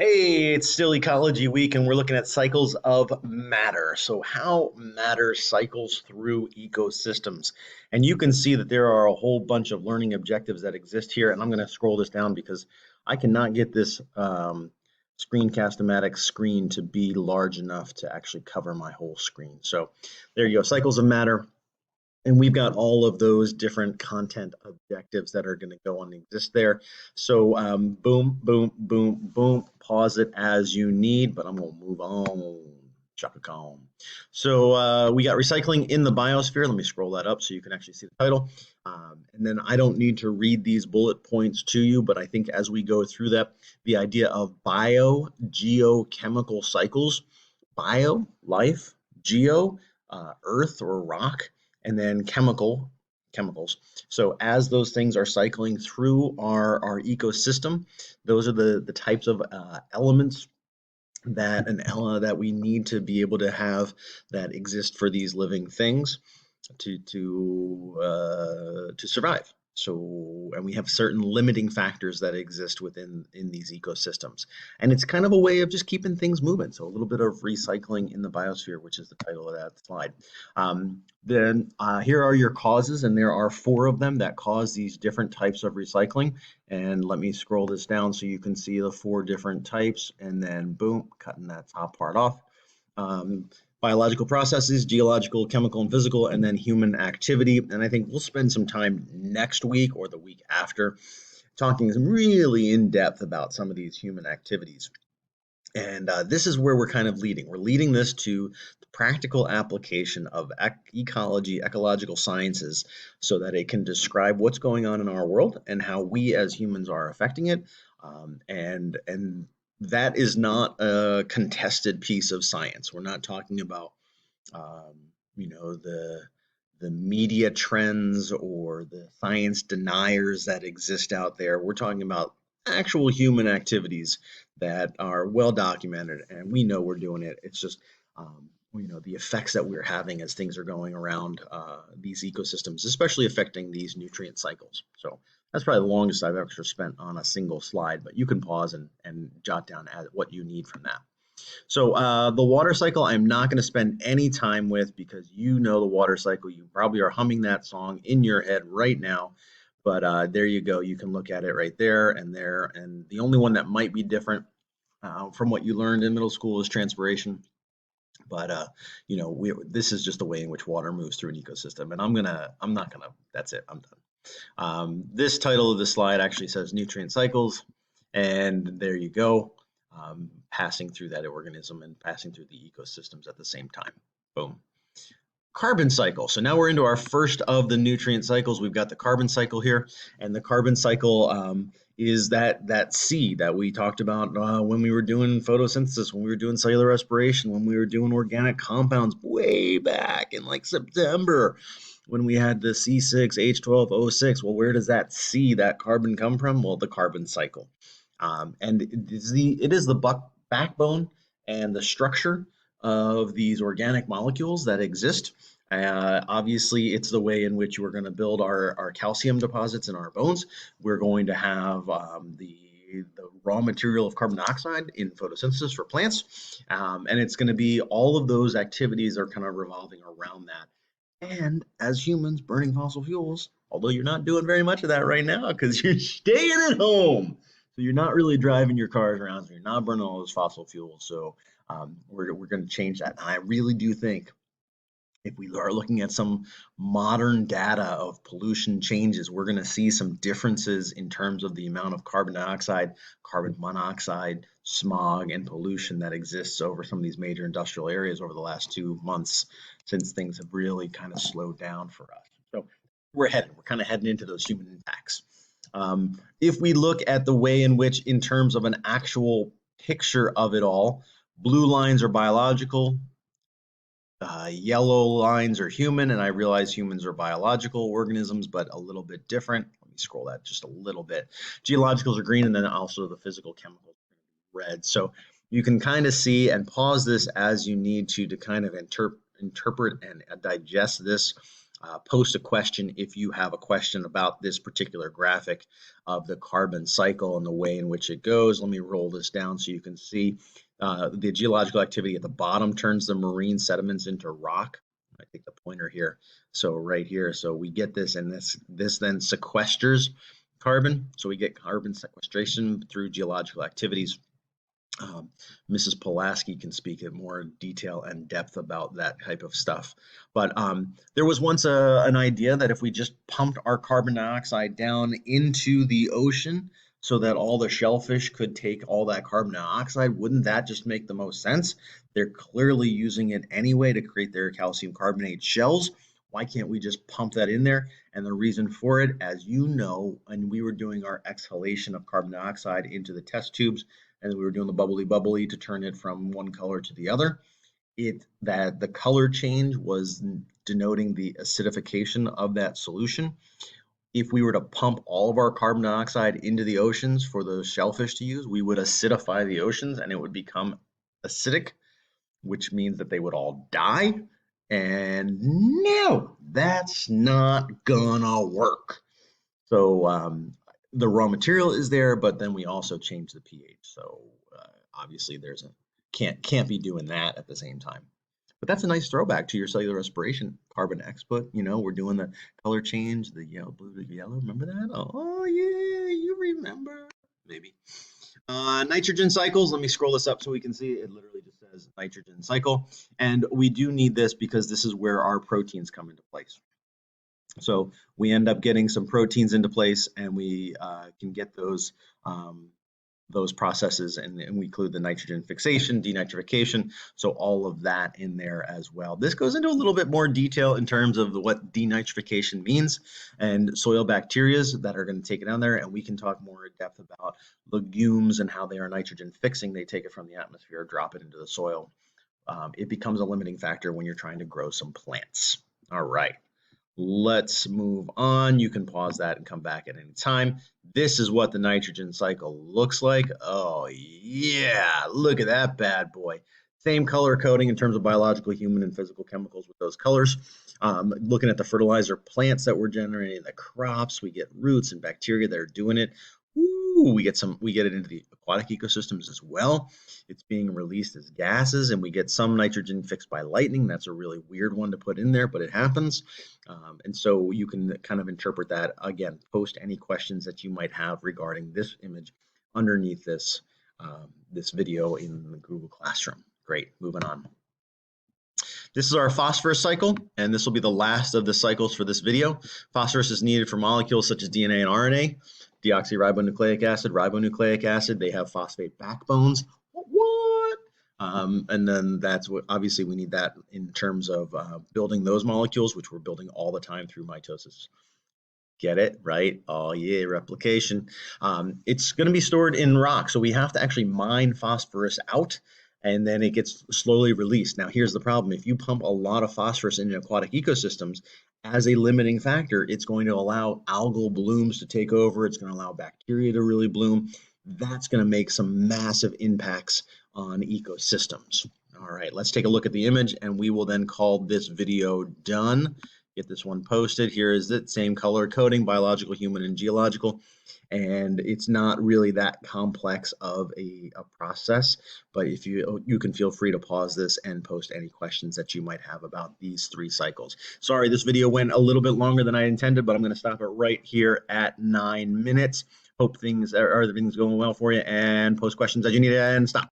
Hey, it's still Ecology Week, and we're looking at cycles of matter. So, how matter cycles through ecosystems. And you can see that there are a whole bunch of learning objectives that exist here. And I'm going to scroll this down because I cannot get this screencast-o-matic screen to be large enough to actually cover my whole screen. So, there you go, cycles of matter. And we've got all of those different content objectives that are going to go on and exist there. So boom, boom, boom, boom. Pause it as you need, but I'm going to move on. Chaka Khan. So we got recycling in the biosphere. Let me scroll that up so you can actually see the title. And then I don't need to read these bullet points to you, but I think as we go through that, the idea of geochemical cycles, bio, life, geo, earth or rock, and then chemicals. So as those things are cycling through our ecosystem, those are the types of elements that we need to be able to have that exist for these living things to survive. So, and we have certain limiting factors that exist in these ecosystems, and it's kind of a way of just keeping things moving. So, a little bit of recycling in the biosphere, which is the title of that slide. Then here are your causes, and there are 4 of them that cause these different types of recycling. And let me scroll this down so you can see the 4 different types, and then boom, cutting that top part off. Biological processes, geological, chemical, and physical, and then human activity. And I think we'll spend some time next week or the week after talking really in depth about some of these human activities. And this is where we're kind of leading. We're leading this to the practical application of ecology, ecological sciences, so that it can describe what's going on in our world and how we as humans are affecting it. And that is not a contested piece of science. We're not talking about, um, you know, the media trends or the science deniers that exist out there. We're talking about actual human activities that are well documented, and we know we're doing it. It's just, the effects that we're having as things are going around these ecosystems, especially affecting these nutrient cycles. So that's probably the longest I've ever spent on a single slide, but you can pause and jot down what you need from that. So the water cycle, I'm not going to spend any time with because you know the water cycle. You probably are humming that song in your head right now. But there you go. You can look at it right there and there. And the only one that might be different from what you learned in middle school is transpiration. But this is just the way in which water moves through an ecosystem. And I'm not gonna. That's it. I'm done. This title of the slide actually says nutrient cycles, and there you go, passing through that organism and passing through the ecosystems at the same time. Boom. Carbon cycle. So now we're into our first of the nutrient cycles. We've got the carbon cycle here, and the carbon cycle is that C that we talked about when we were doing photosynthesis, when we were doing cellular respiration, when we were doing organic compounds way back in like September, when we had the C6H12O6. Well, where does that C, that carbon come from? Well, the carbon cycle. And it is the backbone and the structure of these organic molecules that exist. Obviously, it's the way in which we're going to build our calcium deposits in our bones. We're going to have the raw material of carbon dioxide in photosynthesis for plants. And it's going to be all of those activities are kind of revolving around that. And as humans burning fossil fuels, although you're not doing very much of that right now because you're staying at home. So you're not really driving your cars around, so you're not burning all those fossil fuels. So we're going to change that. And I really do think if we are looking at some modern data of pollution changes, we're going to see some differences in terms of the amount of carbon dioxide, carbon monoxide, smog, and pollution that exists over some of these major industrial areas over the last 2 months since things have really kind of slowed down for us. So we're kind of heading into those human impacts. If we look at the way in which, in terms of an actual picture of it all, blue lines are biological, yellow lines are human, and I realize humans are biological organisms, but a little bit different. Let me scroll that just a little bit. Geologicals are green, and then also the physical chemicals are red. So you can kind of see and pause this as you need to kind of interpret and digest this. post a question if you have a question about this particular graphic of the carbon cycle and the way in which it goes. Let me roll this down so you can see the geological activity at the bottom turns the marine sediments into rock. I take the pointer here. So right here, so we get this, and this then sequesters carbon. So we get carbon sequestration through geological activities. Mrs. Pulaski can speak in more detail and depth about that type of stuff. But there was once an idea that if we just pumped our carbon dioxide down into the ocean so that all the shellfish could take all that carbon dioxide, wouldn't that just make the most sense? They're clearly using it anyway to create their calcium carbonate shells. Why can't we just pump that in there? And the reason for it, as you know, and we were doing our exhalation of carbon dioxide into the test tubes, and we were doing the bubbly to turn it from one color to the other, that the color change was denoting the acidification of that solution. If we were to pump all of our carbon dioxide into the oceans for those shellfish to use, we would acidify the oceans and it would become acidic, which means that they would all die. And no, that's not gonna work. So the raw material is there, but then we also change the pH. So obviously there's a can't be doing that at the same time. But that's a nice throwback to your cellular respiration carbon export. You know, we're doing the color change, the yellow, blue to yellow. Remember that? Oh yeah, you remember? Maybe. Nitrogen cycles. Let me scroll this up so we can see. It literally just says nitrogen cycle. And we do need this because this is where our proteins come into place. So we end up getting some proteins into place, and we can get those processes, and we include the nitrogen fixation, denitrification, so all of that in there as well. This goes into a little bit more detail in terms of what denitrification means and soil bacteria that are going to take it down there, and we can talk more in depth about legumes and how they are nitrogen fixing. They take it from the atmosphere, drop it into the soil. It becomes a limiting factor when you're trying to grow some plants. All right. Let's move on. You can pause that and come back at any time. This is what the nitrogen cycle looks like. Oh yeah, look at that bad boy. Same color coding in terms of biological, human, and physical chemicals with those colors. Looking at the fertilizer plants that we're generating, the crops, we get roots and bacteria that are doing it. Ooh, we get it into the aquatic ecosystems as well. It's being released as gases, and we get some nitrogen fixed by lightning. That's a really weird one to put in there, but it happens. And so you can kind of interpret that. Again, post any questions that you might have regarding this image underneath this video in the Google Classroom. Great, moving on. This is our phosphorus cycle, and this will be the last of the cycles for this video. Phosphorus is needed for molecules such as DNA and RNA, deoxyribonucleic acid, ribonucleic acid. They have phosphate backbones. What? And then that's what, obviously we need that in terms of building those molecules, which we're building all the time through mitosis. Get it? Right? Oh yeah, replication. It's going to be stored in rock, so we have to actually mine phosphorus out, and then it gets slowly released. Now here's the problem. If you pump a lot of phosphorus into aquatic ecosystems, as a limiting factor, it's going to allow algal blooms to take over. It's going to allow bacteria to really bloom. That's going to make some massive impacts on ecosystems. All right, let's take a look at the image, and we will then call this video done. Get this one posted. Here is it, same color coding, biological, human, and geological. And it's not really that complex of a process, but if you can feel free to pause this and post any questions that you might have about these 3 cycles. Sorry, this video went a little bit longer than I intended, but I'm going to stop it right here at 9 minutes. Hope everything's going well for you, and post questions as you need and stop.